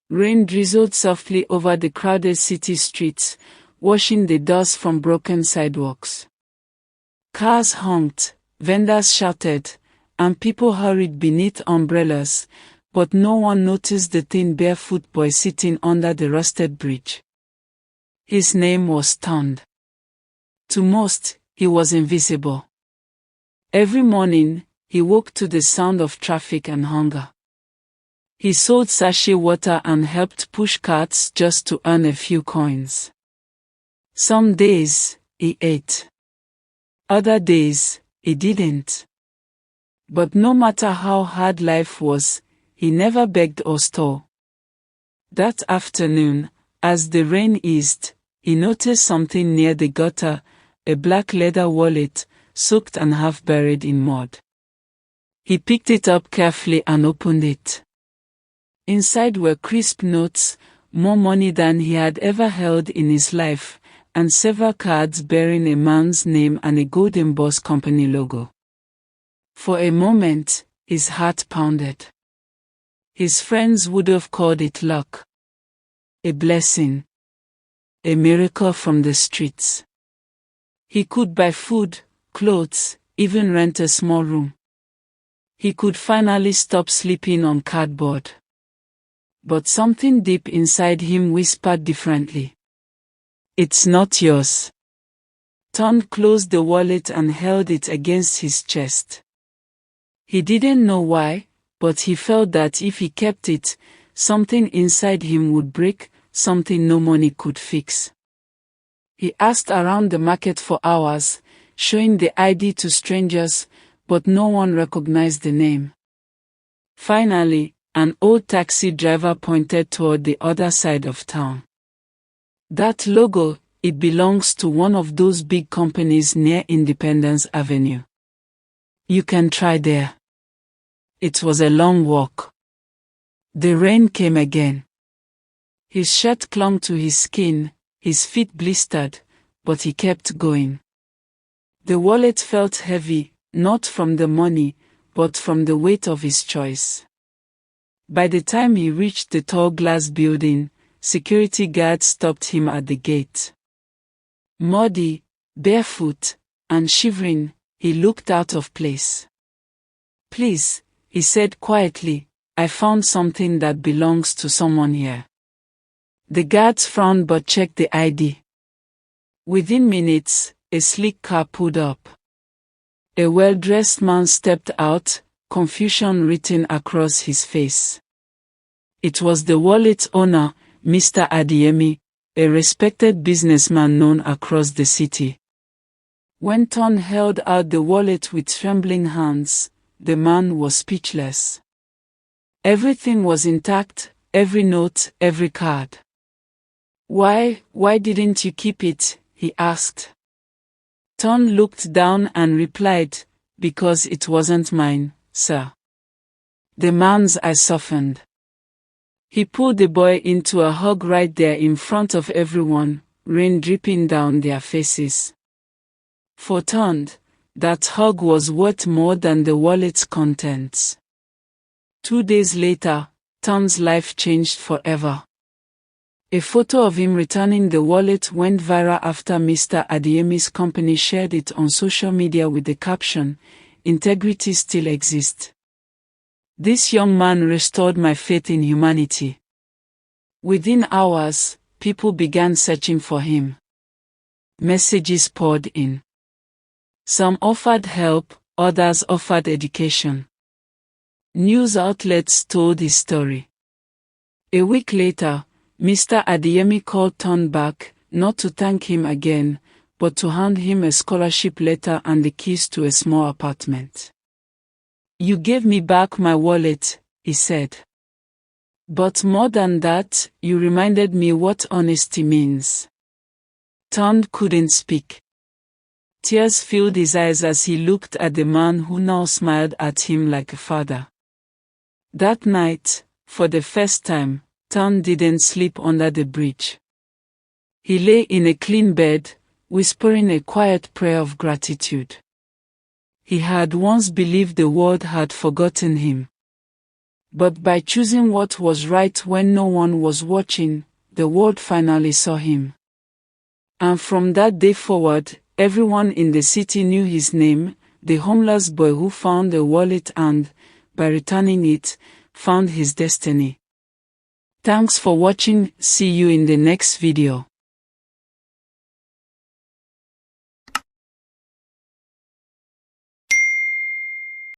Rain drizzled softly over the crowded city streets, washing the dust from broken sidewalks. Cars honked, vendors shouted, and people hurried beneath umbrellas, but no one noticed the thin barefoot boy sitting under the rusted bridge. His name was Tond. To most, he was invisible. Every morning, he woke to the sound of traffic and hunger. He sold sachet water and helped push carts just to earn a few coins. Some days, he ate. Other days, he didn't. But no matter how hard life was, he never begged or stole. That afternoon, as the rain eased, he noticed something near the gutter, a black leather wallet, soaked and half buried in mud. He picked it up carefully and opened it. Inside were crisp notes, more money than he had ever held in his life, and several cards bearing a man's name and a gold embossed company logo. For a moment, his heart pounded. His friends would have called it luck. A blessing. A miracle from the streets. He could buy food, clothes, even rent a small room. He could finally stop sleeping on cardboard. But something deep inside him whispered differently. It's not yours. Tond closed the wallet and held it against his chest. He didn't know why, but he felt that if he kept it, something inside him would break, something no money could fix. He asked around the market for hours, showing the ID to strangers, but no one recognized the name. Finally, an old taxi driver pointed toward the other side of town. That logo, it belongs to one of those big companies near Independence Avenue. You can try there. It was a long walk. The rain came again. His shirt clung to his skin, his feet blistered, but he kept going. The wallet felt heavy, not from the money, but from the weight of his choice. By the time he reached the tall glass building, security guards stopped him at the gate. Muddy, barefoot, and shivering, he looked out of place. Please, he said quietly, I found something that belongs to someone here. The guards frowned but checked the ID. Within minutes, a sleek car pulled up. A well-dressed man stepped out, confusion written across his face. It was the wallet's owner, Mr. Adeyemi, a respected businessman known across the city. When Tond held out the wallet with trembling hands, the man was speechless. Everything was intact, every note, every card. Why didn't you keep it? He asked. Tond looked down and replied, because it wasn't mine, sir. The man's eyes softened. He pulled the boy into a hug right there in front of everyone, rain dripping down their faces. For Tond, that hug was worth more than the wallet's contents. 2 days later, Tond's life changed forever. A photo of him returning the wallet went viral after Mr. Adeyemi's company shared it on social media with the caption, "Integrity still exists. This young man restored my faith in humanity." Within hours, people began searching for him. Messages poured in. Some offered help, others offered education. News outlets told his story. A week later, Mr. Adeyemi called Tond back, not to thank him again, but to hand him a scholarship letter and the keys to a small apartment. "You gave me back my wallet," he said. "But more than that, you reminded me what honesty means." Tond couldn't speak. Tears filled his eyes as he looked at the man who now smiled at him like a father. That night, for the first time, Tond didn't sleep under the bridge. He lay in a clean bed, whispering a quiet prayer of gratitude. He had once believed the world had forgotten him. But by choosing what was right when no one was watching, the world finally saw him. And from that day forward, everyone in the city knew his name, the homeless boy who found a wallet and, by returning it, found his destiny. Thanks for watching. See you in the next video.